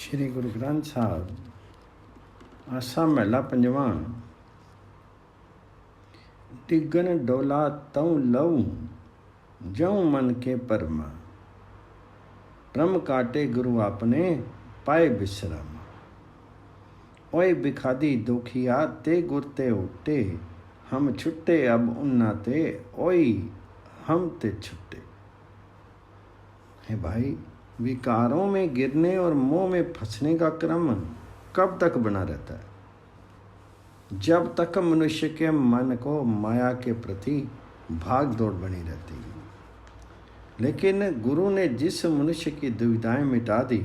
श्री गुरु ग्रंथ साहब आसा महला पंजवा। डिगन डोला तऊ लऊ जऊ मन के परमा, प्रम काटे गुरु आपने पाए विश्राम। ओए बिखादी दुखिया ते गुरते उठे, हम छुट्टे अब उन्ना ते ओई हम ते छुट्टे। है भाई, विकारों में गिरने और मोह में फंसने का क्रम कब तक बना रहता है? जब तक मनुष्य के मन को माया के प्रति भाग दौड़ बनी रहती है। लेकिन गुरु ने जिस मनुष्य की दुविधाएं मिटा दी,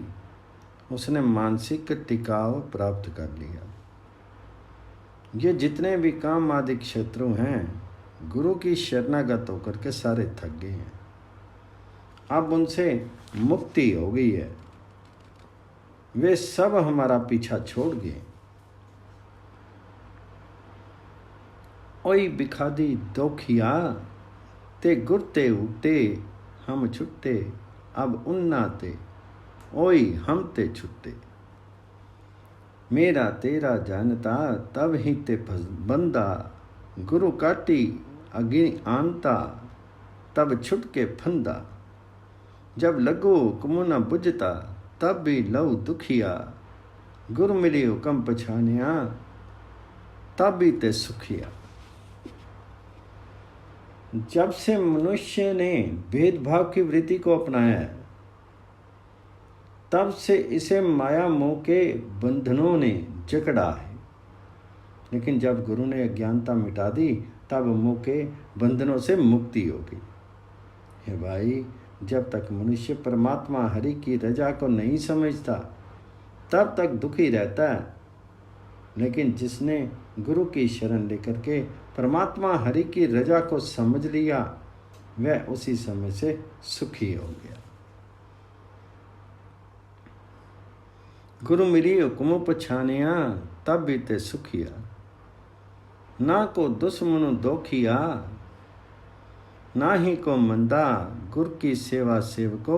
उसने मानसिक टिकाव प्राप्त कर लिया। ये जितने भी काम आदि शत्रु हैं, गुरु की शरणागत होकर के सारे थक गए हैं। अब उनसे मुक्ति हो गई है, वे सब हमारा पीछा छोड़ गए। ओई बिखादी दोखिया ते गुरते उठे, हम छुट्टे अब उन्ना ते ओई हम ते छुट्टे। मेरा तेरा जानता तब ही ते बंदा, गुरु काटी अग्नि आनता तब छुट के फंदा। जब लगो हुक्म न बुझता तब भी लऊ दुखिया, गुरु मिली हुक्म पछानिया तब भी ते सुखिया। जब से मनुष्य ने भेदभाव की वृत्ति को अपनाया है, तब से इसे माया मोह के बंधनों ने जकड़ा है। लेकिन जब गुरु ने अज्ञानता मिटा दी, तब मोह के बंधनों से मुक्ति होगी। हे भाई, जब तक मनुष्य परमात्मा हरि की रजा को नहीं समझता, तब तक दुखी रहता है। लेकिन जिसने गुरु की शरण लेकर के परमात्मा हरि की रजा को समझ लिया, वह उसी समय से सुखी हो गया। गुरु मिली हुक्म पछानिया तब भी ते सुखिया, ना को दुश्मन दोखिया ना ही को मंदा। गुरु की सेवा सेवको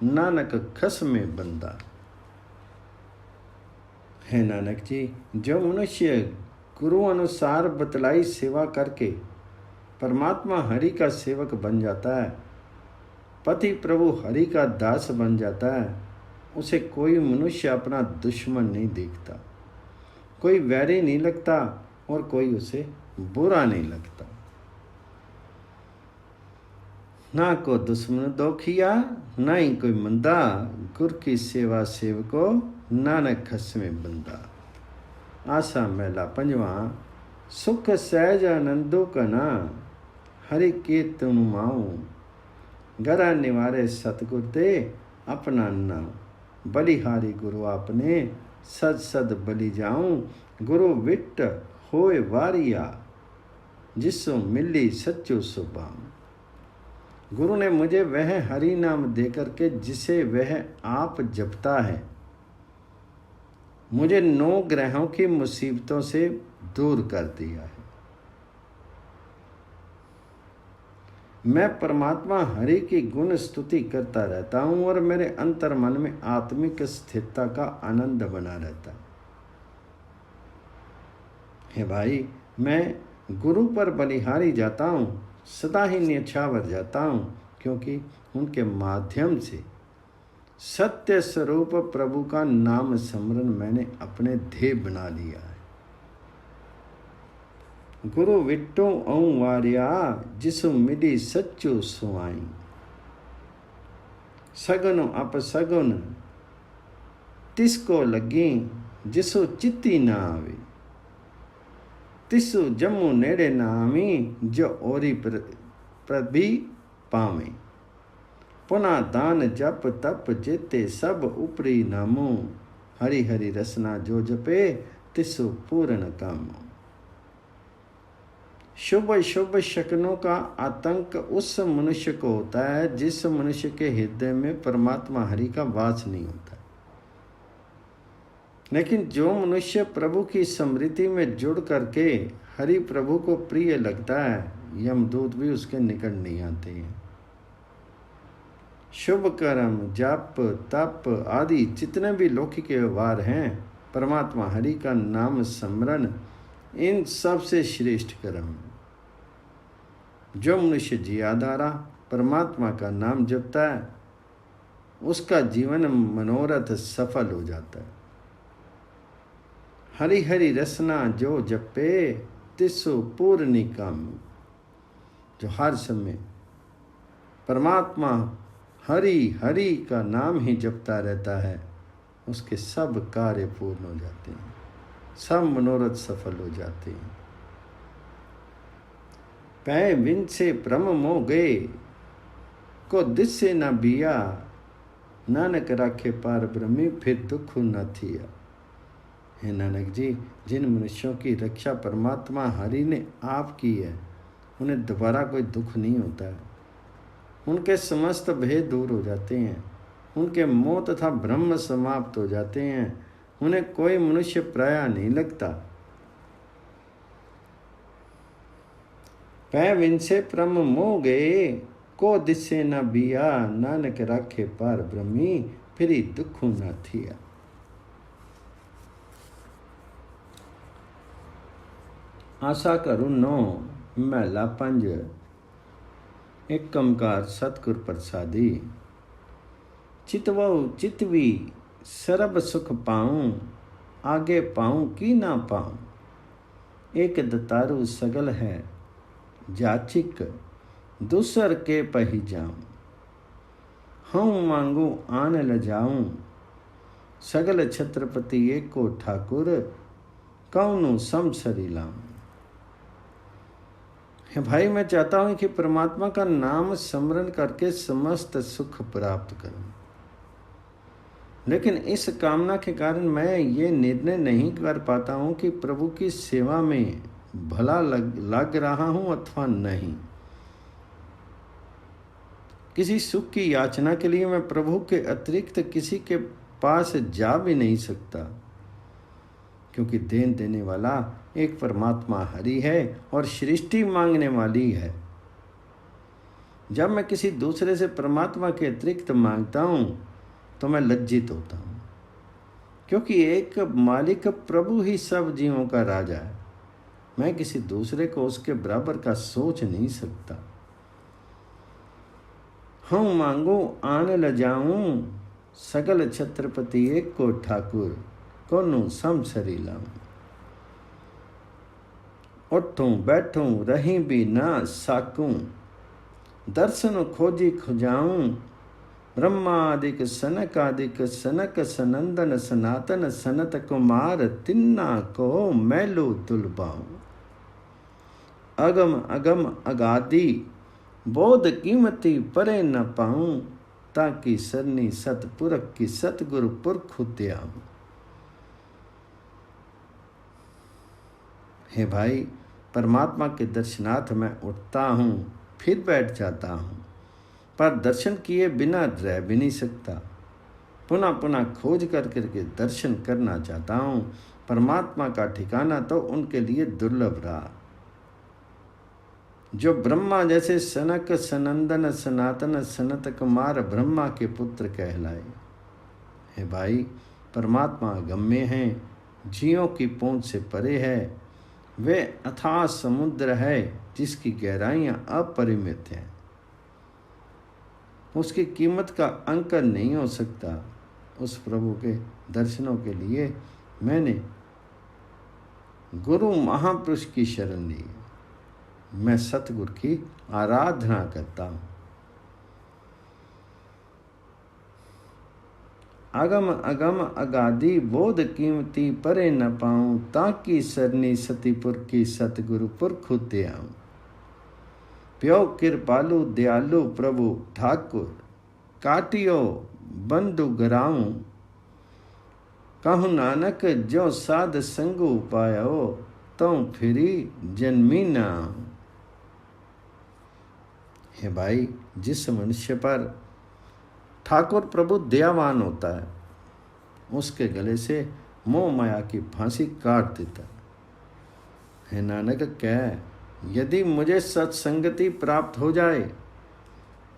नानक खस में बंदा। है नानक जी, जो मनुष्य गुरु अनुसार बतलाई सेवा करके परमात्मा हरि का सेवक बन जाता है, पति प्रभु हरि का दास बन जाता है, उसे कोई मनुष्य अपना दुश्मन नहीं देखता, कोई वैरी नहीं लगता और कोई उसे बुरा नहीं लगता। ना को दुश्मन दोखिया ना ही कोई मंदा, गुरु की सेवा सेवको नानक खस में बंदा। आसा महला पंजवा। सुख सहज आनंदो कना, हरि कीर्तन माऊ, गरा निवारे सतगुर दे अपना नाम। बलिहारी गुरु आपने सद सद बलि जाऊं, गुरु विट होए वारिया, जिसो मिली सच्चो सुबाम। गुरु ने मुझे वह हरि नाम देकर के जिसे वह आप जपता है, मुझे 9 ग्रहों की मुसीबतों से दूर कर दिया है। मैं परमात्मा हरि की गुण स्तुति करता रहता हूं और मेरे अंतर मन में आत्मिक स्थिरता का आनंद बना रहता है। भाई, मैं गुरु पर बलिहारी जाता हूं, सदा ही न्यछावर जाता हूं, क्योंकि उनके माध्यम से सत्य स्वरूप प्रभु का नाम स्मरण मैंने अपने ध्येय बना लिया है। गुरु विट्टो औ वारिया, जिसु मिली सच्चो सुआई। सगुन अपसगुन तिसको लगी, जिसु चित्ती ना आवे। तिसु जम्मू नेड़े ना आवी, जो ओरी प्रभी पावे। पुना दान जप तप जेते सब उपरी नामो, हरि हरि रसना जो जपे तिसु पूर्ण कामो। शुभ शुभ शकुनों का आतंक उस मनुष्य को होता है जिस मनुष्य के हृदय में परमात्मा हरि का वास नहीं होता। लेकिन जो मनुष्य प्रभु की स्मृति में जुड़ करके हरि प्रभु को प्रिय लगता है, यमदूत भी उसके निकट नहीं आते हैं। शुभ कर्म, जप, तप आदि जितने भी लौकिक व्यवहार हैं, परमात्मा हरि का नाम स्मरण इन सबसे श्रेष्ठ कर्म। जो मनुष्य जियाधारा परमात्मा का नाम जपता है, उसका जीवन मनोरथ सफल हो जाता है। हरि हरि रसना जो जपे, तिसु पूर्णि काम। जो हर समय परमात्मा हरि हरि का नाम ही जपता रहता है, उसके सब कार्य पूर्ण हो जाते हैं, सब मनोरथ सफल हो जाते हैं। पै विन से प्रम मो गए, को दिस से न बिया, नानक राखे पार ब्रह्मी, फिर दुख न थिया। हे नानक जी, जिन मनुष्यों की रक्षा परमात्मा हरि ने आप की है, उन्हें दोबारा कोई दुख नहीं होता है। उनके समस्त भेद दूर हो जाते हैं, उनके मोह तथा ब्रह्म समाप्त हो जाते हैं, उन्हें कोई मनुष्य प्राय नहीं लगता। पै विनसे प्रम मोह गए, को दिसे न बिया, नानक राखे पार ब्रह्मी, फिर दुख न थिया। आशा करूं नो महला 5। एक ओंकार सतगुर प्रसादी। चितवऊ चितवी सरब सुख पाऊं, आगे पाऊं कि ना पाऊं। एक दतारू सगल है जाचिक, दूसर के पही जाऊं। हूँ मांगू आन ल जाऊं, सगल छत्रपति एको ठाकुर, कौनु समसरी लाऊं। भाई, मैं चाहता हूं कि परमात्मा का नाम स्मरण करके समस्त सुख प्राप्त करूं, लेकिन इस कामना के कारण मैं ये निर्णय नहीं कर पाता हूं कि प्रभु की सेवा में भला लग रहा हूं अथवा नहीं। किसी सुख की याचना के लिए मैं प्रभु के अतिरिक्त किसी के पास जा भी नहीं सकता, क्योंकि देन देने वाला एक परमात्मा हरि है और सृष्टि मांगने वाली है। जब मैं किसी दूसरे से परमात्मा के अतिरिक्त मांगता हूं तो मैं लज्जित होता हूं, क्योंकि एक मालिक प्रभु ही सब जीवों का राजा है। मैं किसी दूसरे को उसके बराबर का सोच नहीं सकता। हम मांगो आन ल जाऊं, सगल छत्रपति एक को ठाकुर, कोनु समसरी लाऊं। उठूं बैठूं रही भी ना साकूं, दर्शन खोजी खुजाऊं। ब्रह्मादिक सनकादिक सनक सनंदन सनातन सनत कुमार, तिन्ना को मैलू तुलबाऊं। अगम अगम अगादि बोध कीमती परे न पाऊं, ताकि सरनी सतपुरख की सतगुरु पुरख त्याऊं। हे भाई, परमात्मा के दर्शनार्थ मैं उठता हूँ, फिर बैठ जाता हूँ, पर दर्शन किए बिना रह भी नहीं सकता। पुनः पुनः खोज कर करके दर्शन करना चाहता हूँ। परमात्मा का ठिकाना तो उनके लिए दुर्लभ रहा जो ब्रह्मा जैसे सनक सनंदन सनातन सनत कुमार ब्रह्मा के पुत्र कहलाए। हे भाई, परमात्मा अगम्य हैं, जीवों की पहुँच से परे है। वे अथाह समुद्र है जिसकी गहराइयाँ अपरिमित हैं। उसकी कीमत का अंकन नहीं हो सकता। उस प्रभु के दर्शनों के लिए मैंने गुरु महापुरुष की शरण ली। मैं सतगुरु की आराधना करता हूँ। अगम अगम अगादि बोध कीमती परे न पाऊं, ताकि सरनी सतीपुर की सतगुरु पुरख त्याऊं। प्यो कृपालु दयालु प्रभु ठाकुर, काटियो बंधु गराऊं। कहूँ नानक जो साध संगु पायो, तो फिरी जन्मी ना। हे भाई, जिस मनुष्य पर ठाकुर प्रभु दयावान होता है, उसके गले से मोह माया की फांसी काट देता है। हे नानक कह, यदि मुझे सत्संगति प्राप्त हो जाए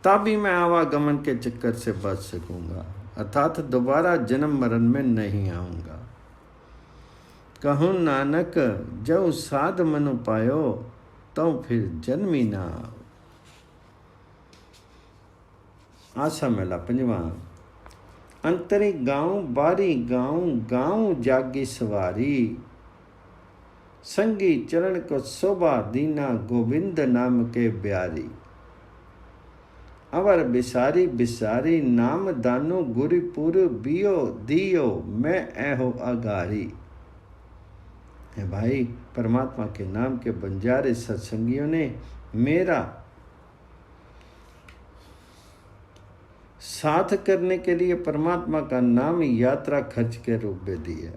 तभी मैं आवागमन के चक्कर से बच सकूंगा, अर्थात दोबारा जन्म मरण में नहीं आऊंगा। कहूँ नानक जब साध मनु पायो, तो फिर जन्मी ना आओ। आशा मेला पंजवा। अंतरी गाँव बारी गाँव, गाँव जागी सवारी, संगी चरण को शोभा दीना, गोविंद नाम के ब्यारी। अवर बिसारी बिसारी, नाम दानो गुरुपुर बियो दियो, मैं ऐहो अगारी। है भाई, परमात्मा के नाम के बंजारे सत्संगियों ने मेरा साथ करने के लिए परमात्मा का नाम यात्रा खर्च के रूप में दिया।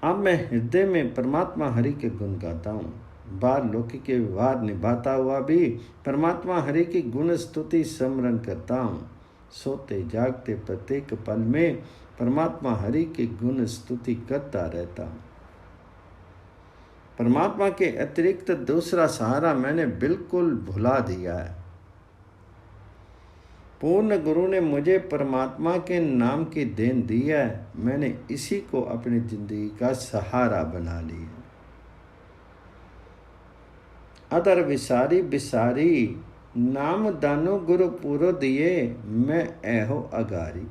अब मैं हृदय में परमात्मा हरि के गुण गाता हूँ। बार लौकिक के व्यवहार निभाता हुआ भी परमात्मा हरि की गुण स्तुति स्मरण करता हूँ। सोते जागते प्रत्येक पल में परमात्मा हरि की गुण स्तुति करता रहता हूँ। परमात्मा के अतिरिक्त दूसरा सहारा मैंने बिल्कुल भुला दिया है। पूर्ण गुरु ने मुझे परमात्मा के नाम की देन दी है, मैंने इसी को अपनी जिंदगी का सहारा बना लिया। अदर विसारी बिसारी, नाम दानो गुरु पूरो दिए, मैं ऐहो अगारी।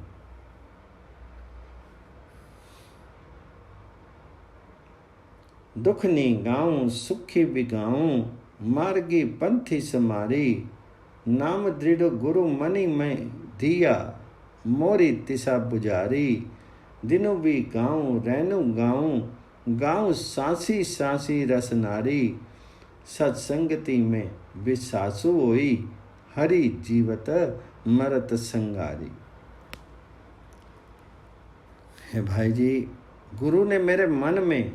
दुख नी गाऊं सुखी बिगाऊं, मार्गी पंथी समारी। नाम दृढ़ गुरु मनि में दिया, मोरी तिसा बुझारी। दिनु भी गाऊं रैनु गाऊं, गाऊं सांसी सांसी रस नारी। सत्संगति में विसासु होई, हरि जीवत मरत संगारी। है भाई जी, गुरु ने मेरे मन में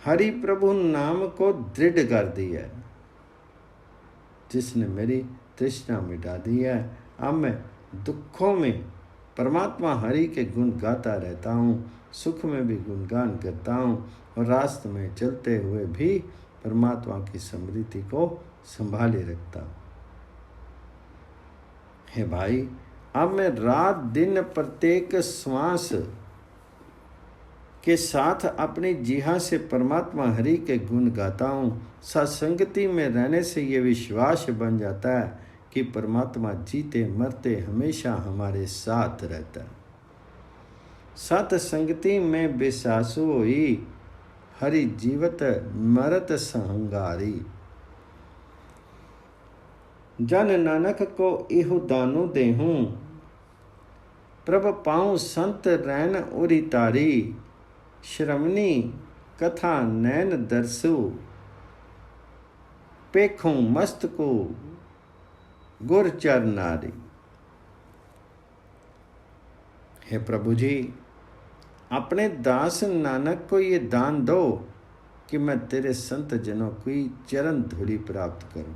हरि प्रभु नाम को दृढ़ कर दिया, जिसने मेरी तृष्णा मिटा दी है। अब मैं दुखों में परमात्मा हरि के गुण गाता रहता हूँ, सुख में भी गुणगान करता हूँ, और रास्ते में चलते हुए भी परमात्मा की स्मृति को संभाले रखता हूँ। हे भाई, अब मैं रात दिन प्रत्येक श्वास के साथ अपनी जिहा से परमात्मा हरि के गुण गाता हूँ। सत्संगति में रहने से ये विश्वास बन जाता है कि परमात्मा जीते मरते हमेशा हमारे साथ रहता है। सत्संगति में विश्वासु होई, हरि जीवत मरत संगारी। जन नानक को इहु दानु देहूं, प्रभ पाऊं संत रैन उरी तारी। श्रवणी कथा नैन दर्शु, पेखों मस्त को गुर चर नारी। हे प्रभु जी, अपने दास नानक को ये दान दो कि मैं तेरे संत जनों की चरण धूलि प्राप्त करूं,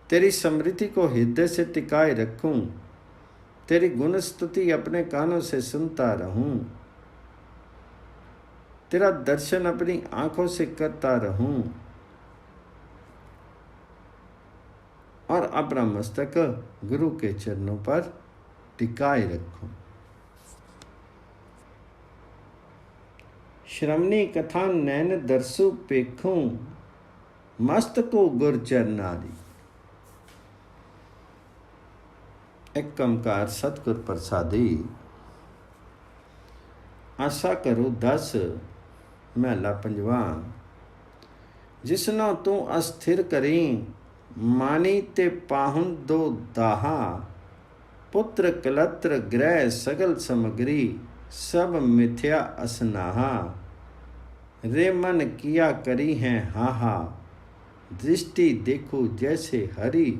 तेरी स्मृति को हृदय से टिकाए रखूं, तेरी गुण स्तुति अपने कानों से सुनता रहूं, तेरा दर्शन अपनी आंखों से करता रहूं, और अपना मस्तक गुरु के चरणों पर टिकाए रखूं। श्रवणी कथा नैन दर्शु पेखूं, मस्तको गुर चरनारी। एकमकार सतगुर प्रसादी। आशा करो 10 महला पंजवा। जिसनो तू अस्थिर करी, मानी ते पाहुन दो दाहा। पुत्र कलत्र ग्रह सगल समग्री, सब मिथ्या असनाहा। रे मन किया करी है हाहा, दृष्टि देखो जैसे हरि।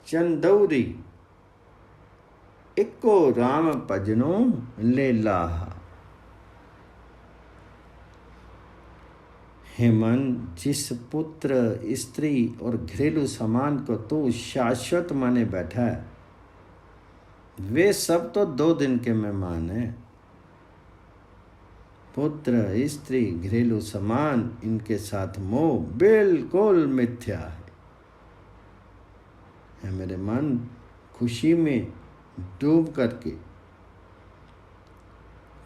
चंदौरी इको राम भजनो ले लाहा। हे मन, जिस पुत्र स्त्री और घरेलू सामान को तू शाश्वत माने बैठा है, वे सब तो 2 दिन के मेहमान हैं। पुत्र स्त्री घरेलू सामान इनके साथ मोह बिल्कुल मिथ्या है मेरे मन। खुशी में डूब करके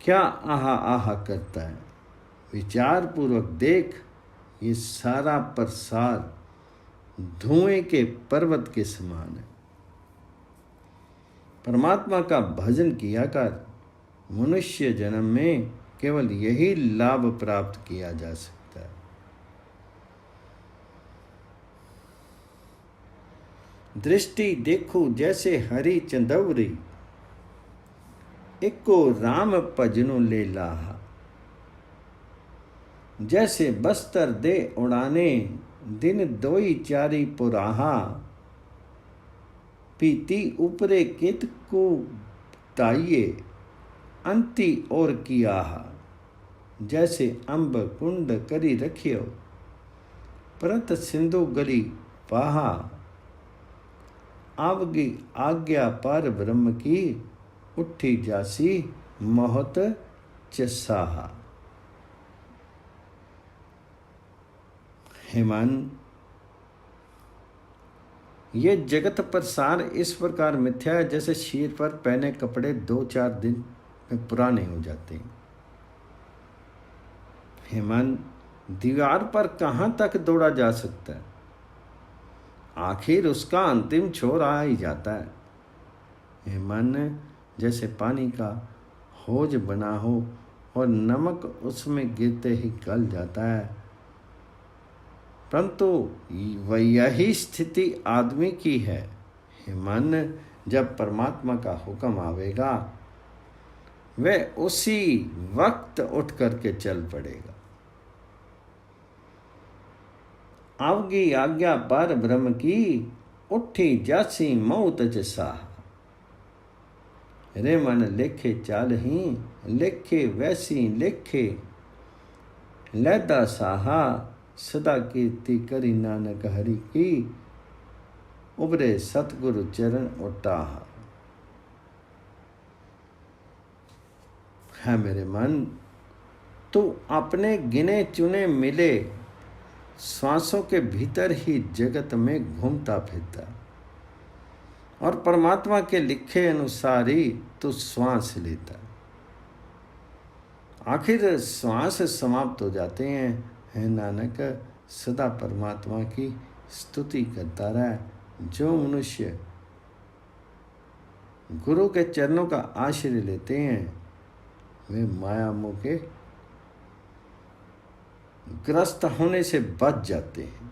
क्या आहा आहा करता है। विचार पूर्वक देख, ये सारा प्रसार धुएं के पर्वत के समान है। परमात्मा का भजन किया कर। मनुष्य जन्म में केवल यही लाभ प्राप्त किया जा सकता है। दृष्टि देखो जैसे हरी चंदौरी, इको राम भजनो ले लाहा। जैसे बस्तर दे उड़ाने, दिन दोई चारी पुराहा। पीती ऊपरे कित को ताइये, अंति और किया। जैसे अम्ब कुंड करी रखियो, परत सिंधु गली पाहा। आवगी आज्ञा पर ब्रह्म की, उठी जासी मोहत चसाहा। हे मन, ये जगत प्रसार इस प्रकार मिथ्या है जैसे शीर पर पहने कपड़े 2-4 दिन में पुराने हो जाते हैं। हे मन, दीवार पर कहाँ तक दौड़ा जा सकता है, आखिर उसका अंतिम छोर आ ही जाता है। हे मन, जैसे पानी का हौज बना हो और नमक उसमें गिरते ही गल जाता है, परंतु वह यही स्थिति आदमी की है। हे मन, जब परमात्मा का हुक्म आवेगा वह उसी वक्त उठ करके चल पड़ेगा। आवगी आज्ञा पर ब्रह्म की, उठी जासी मौत जसा। रे मन लेखे चाल ही, लेखे वैसी लेखे। लैदा साहा, सदा कीर्ति करी नानक हरि की। उबरे सतगुरु चरण उटाहा। है मेरे मन, तू अपने गिने चुने मिले श्वासों के भीतर ही जगत में घूमता फिरता, और परमात्मा के लिखे अनुसार ही तू श्वास लेता। आखिर श्वास समाप्त हो जाते हैं। है नानक, सदा परमात्मा की स्तुति करता रहे। जो मनुष्य गुरु के चरणों का आश्रय लेते हैं वे माया मोह के ग्रस्त होने से बच जाते हैं।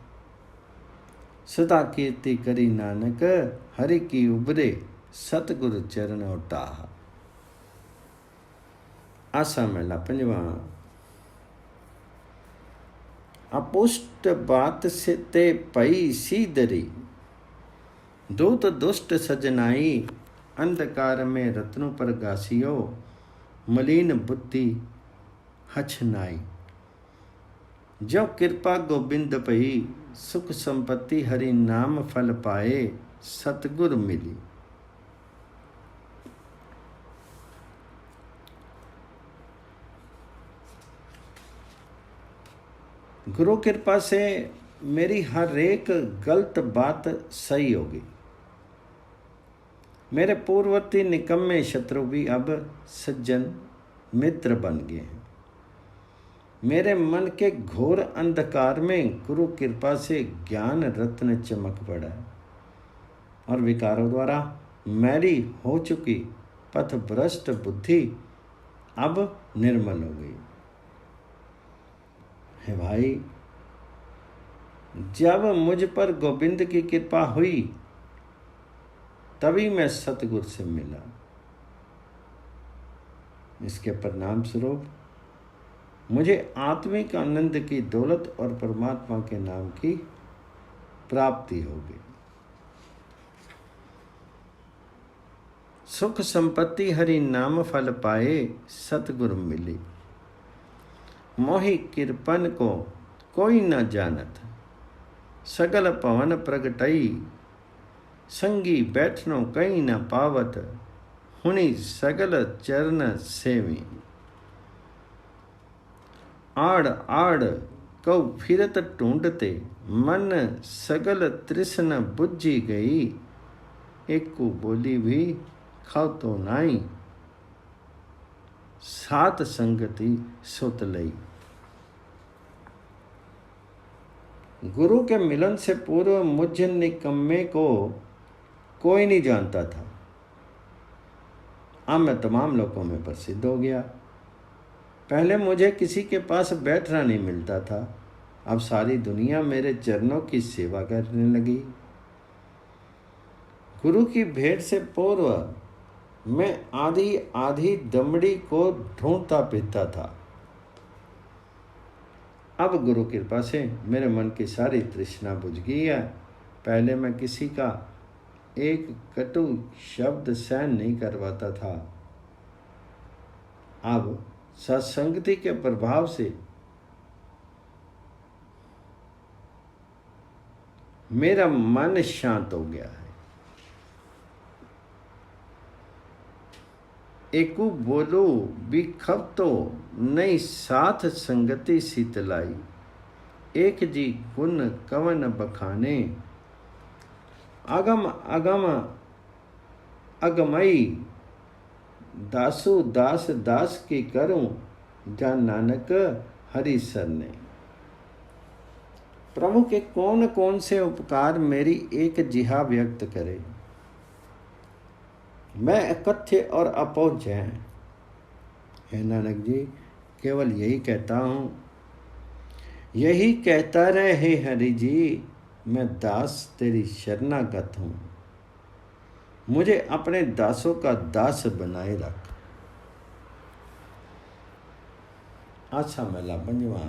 सदा कीर्ति करी नानक, हरि की उबरे सतगुरु चरण उटाहा। आसा मेला 5वां। अपुष्ट बात से ते पई सीदरी, दूत दुष्ट सजनाई। अंधकार में रत्नों पर गासियो, मलिन बुद्धि हछनाई। जो कृपा गोबिंद पई, सुख संपत्ति हरि नाम फल पाए। सतगुर मिली। गुरु कृपा से मेरी हर एक गलत बात सही होगी। मेरे पूर्ववर्ती निकम्मे शत्रु भी अब सज्जन मित्र बन गए हैं। मेरे मन के घोर अंधकार में गुरु कृपा से ज्ञान रत्न चमक पड़ा है, और विकारों द्वारा मैली हो चुकी पथ भ्रष्ट बुद्धि अब निर्मल हो गई। है भाई, जब मुझ पर गोविंद की कृपा हुई तभी मैं सतगुरु से मिला। इसके परिणाम स्वरूप मुझे आत्मिक आनंद की दौलत और परमात्मा के नाम की प्राप्ति हो गई। सुख संपत्ति हरि नाम फल पाए, सतगुरु मिली। मोहि कृपन को कोई न जानत, सगल पवन प्रगटई। संगी बैठनो कहीं न पावत, हुनी सगल चरण सेवी। आड़ आड़ कौ फिरत ढूंढते, मन सगल तृष्ण बुझी गई। एकू बोली भी खाओ तो नाई, सात संगति सुत लई। गुरु के मिलन से पूर्व मुझ निकम्मे को कोई नहीं जानता था। अब मैं तमाम लोगों में प्रसिद्ध हो गया। पहले मुझे किसी के पास बैठना नहीं मिलता था, अब सारी दुनिया मेरे चरणों की सेवा करने लगी। गुरु की भेंट से पूर्व मैं आधी आधी दमड़ी को ढूंढता फिरता था। अब गुरु कृपा से मेरे मन की सारी तृष्णा बुझ गई है। पहले मैं किसी का एक कटु शब्द सहन नहीं कर पाता था, अब सत्संगति के प्रभाव से मेरा मन शांत हो गया है। एकू बोलो बिखब तो नई साथ संगति शीतलाई। एक जी गुण कवन बखाने, अगम अगम अगमई। दासु दास दास की करूं, जान नानक हरि सरने। प्रभु के कौन कौन से उपकार मेरी एक जिहा व्यक्त करे। मैं अकथ्य और अपहुंच है नानक जी, केवल यही कहता हूँ, यही कहता रहे हे हरि जी, मैं दास तेरी शरणागत हूँ, मुझे अपने दासों का दास बनाए रख। आशा मेला पंजवा।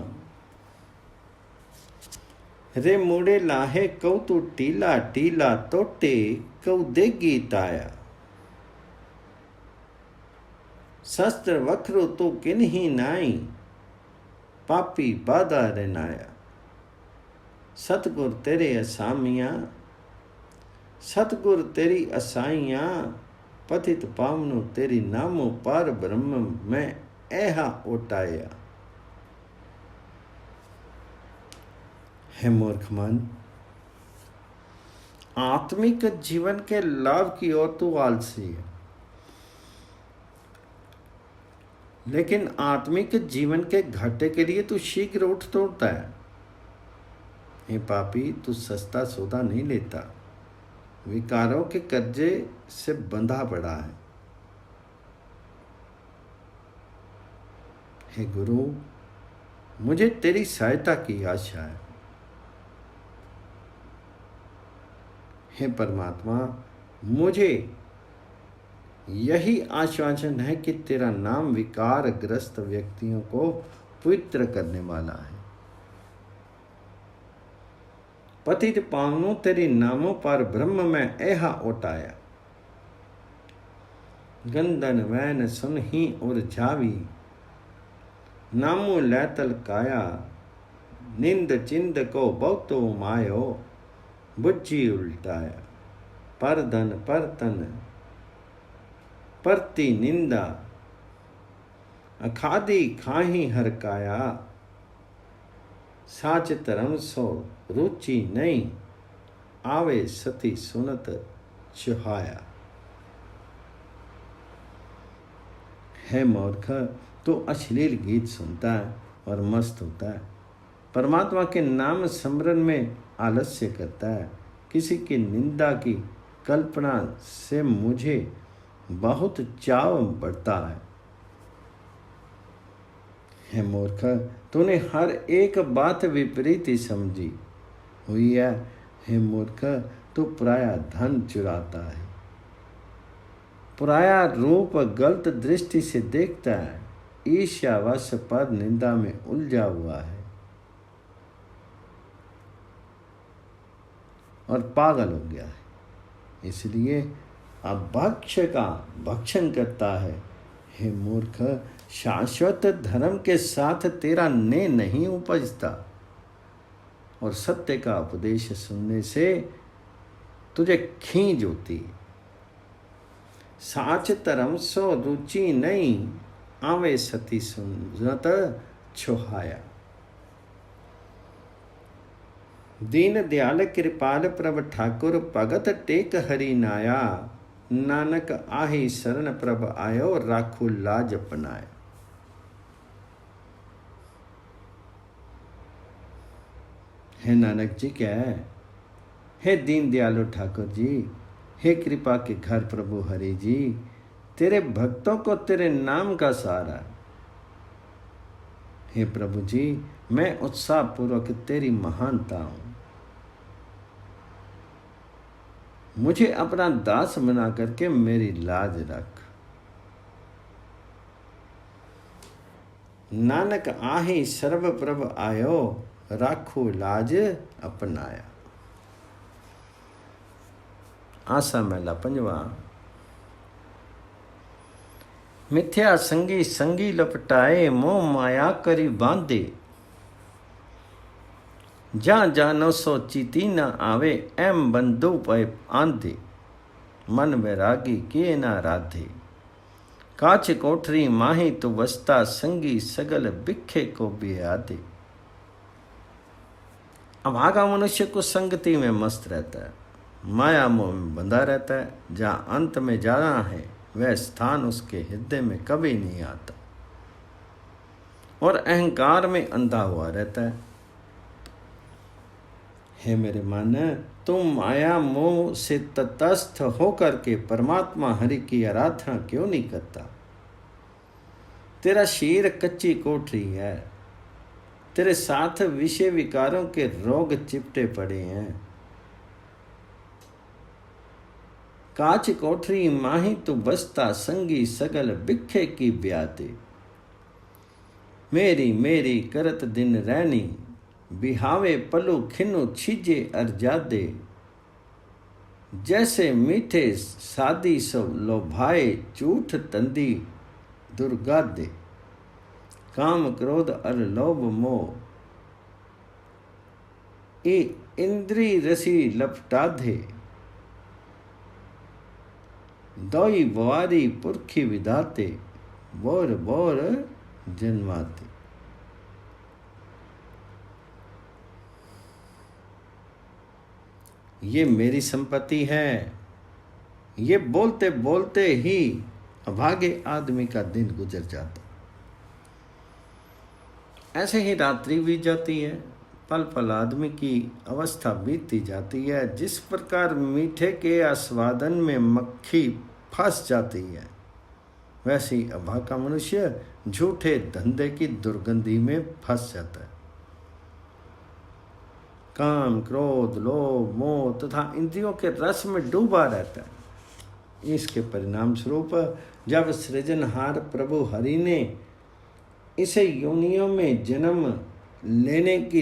रे मुड़े लाहे कौ तू टीला टीला तोटे, कौ देगी ताया। शस्त्र वखरो तो किन ही नाई, पापी बाधा रेनाया। सतगुर तेरे असामियाँ, सतगुर तेरी असाइयाँ, पतित पावनो तेरी नामो पार ब्रह्म में ऐहा ओटाया। है मूर्ख मन, आत्मिक जीवन के लाभ की ओर तो आलसी है, लेकिन आत्मिक जीवन के घाटे के लिए तू शीघ्र उठ तोड़ता है। हे पापी, तू सस्ता सौदा नहीं लेता, विकारों के कर्जे से बंधा पड़ा है। हे गुरु, मुझे तेरी सहायता की आशा है। हे परमात्मा, मुझे यही आश्वासन है कि तेरा नाम विकार ग्रस्त व्यक्तियों को पवित्र करने वाला है। पतित पावनों तेरी नामों पर ब्रह्म में ऐहा ओटाया। गंदन वैन सुन ही उर जावी, नामो लैतल काया। निंद चिंद को बहुतो मायो, बुझी उल्टाया। पर धन पर तन परती निंदा, अखादी खाही हर काया। साच धर्म सो रुचि नहीं, आवे सती सुनत चुहाया। है मूर्ख, तो अश्लील गीत सुनता है और मस्त होता है, परमात्मा के नाम स्मरण में आलस्य करता है। किसी की निंदा की कल्पना से मुझे बहुत चाव बढ़ता है मूर्ख, तूने हर एक बात विपरीत ही समझी हुई है। हे मूर्ख, तू पराया धन चुराता है, पराया रूप गलत दृष्टि से देखता है, ईर्ष्यावश पर निंदा में उलझा हुआ है और पागल हो गया है, इसलिए अब भक्ष का भक्षण करता है। हे मूर्ख, शाश्वत धर्म के साथ तेरा ने नहीं उपजता और सत्य का उपदेश सुनने से तुझे खींच होती। साच धर्म सो रुचि नहीं, आवे सती सुनत छुहाया। दीन दयाल कृपाल प्रभ ठाकुर भगत टेक हरि नाया। नानक आही शरण प्रभ आयो राखू लाज अपनाया। हे नानक जी क्या है? हे दीन दयालु ठाकुर जी, हे कृपा के घर प्रभु हरि जी, तेरे भक्तों को तेरे नाम का सहारा है। हे प्रभु जी, मैं उत्साह पूर्वक तेरी महानता हूं। मुझे अपना दास बना करके मेरी लाज रख। नानक आही सर्व प्रभ आयो राखो लाज अपनाया। आसा महला पंजवा। मिथ्या संगी संगी लपटाए मोह माया करी बांधे। जा जानो सो चीती न आवे एम बंधु पे आंधे। मन वैरागी किए ना राधे। काच कोठरी माही तो बसता संगी सगल बिखे को बियादे। अभागा मनुष्य को संगति में मस्त रहता है, माया मोह में बंधा रहता है। जहाँ अंत में जाना है वह स्थान उसके हृदय में कभी नहीं आता और अहंकार में अंधा हुआ रहता है। हे मेरे मन, तुम माया मोह से तटस्थ होकर के परमात्मा हरि की आराधना क्यों नहीं करता? तेरा शरीर कच्ची कोठरी है, तेरे साथ विषय विकारों के रोग चिपटे पड़े हैं। काच कोठरी माही तू बसता संगी सगल बिखे की ब्याते। मेरी मेरी करत दिन रैनी बिहावे पलू खिनु छिजे अरजादे। जैसे मीठे सादी सो लोभाए झूठ तंदी दुर्गादे। काम क्रोध अर लोभ मोह ए इंद्री रसी लपटाधे। दोई बवारी पुरखी विधाते बोर बोर जन्माते। ये मेरी संपत्ति है, ये बोलते बोलते ही अभागे आदमी का दिन गुजर जाता। ऐसे ही रात्रि बीत जाती है, पल पल आदमी की अवस्था बीतती जाती है। जिस प्रकार मीठे के आस्वादन में मक्खी फंस जाती है, वैसे ही अभागा मनुष्य झूठे धंधे की दुर्गंधी में फंस जाता है। काम क्रोध लोभ मोह तथा इंद्रियों के रस में डूबा रहता है। इसके परिणाम स्वरूप जब सृजनहार प्रभु हरि ने इसे योनियों में जन्म लेने की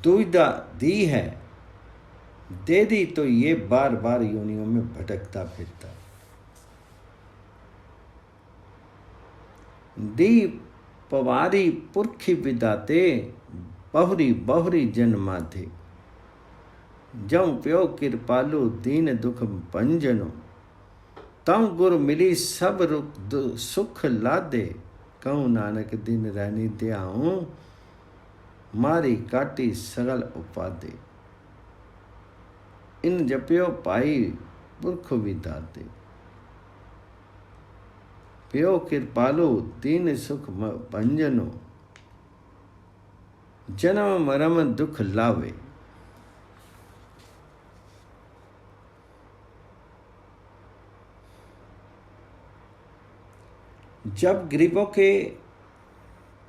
दुविधा दी है, दे दी, तो ये बार बार योनियों में भटकता फिरता। दी पवारी पुरखी विदाते बहुरी बहुरी जन्मा थे। जम प्यो कृपालु दीन दुख भंजनो। तम गुरु मिली सब सुख लादे। कहूँ नानक दिन रहनी त्याऊं मारी काटी सगल उपादे। इन जपियो पाई पुरख विदाते। प्यो कृपालु दीन सुख भंजनो। जन्म मरम दुख लावे। जब गरीबों के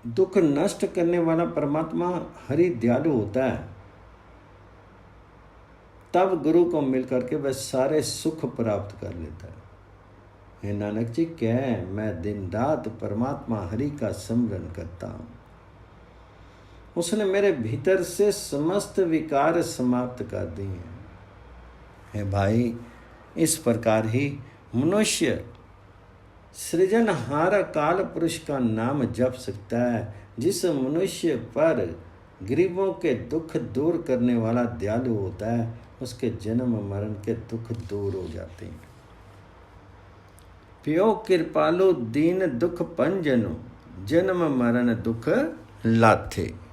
दुख नष्ट करने वाला परमात्मा हरि दयालु होता है, तब गुरु को मिलकर के वह सारे सुख प्राप्त कर लेता है। हे नानक जी, क्या है, मैं दिन रात परमात्मा हरि का स्मरण करता हूँ। उसने मेरे भीतर से समस्त विकार समाप्त कर दिए हैं। हे भाई, इस प्रकार ही मनुष्य सृजनहार काल पुरुष का नाम जप सकता है। जिस मनुष्य पर गरीबों के दुख दूर करने वाला दयालु होता है, उसके जन्म मरण के दुख दूर हो जाते हैं। प्यो कृपालु दीन दुख पंजनो। जन्म मरण दुख लाथे।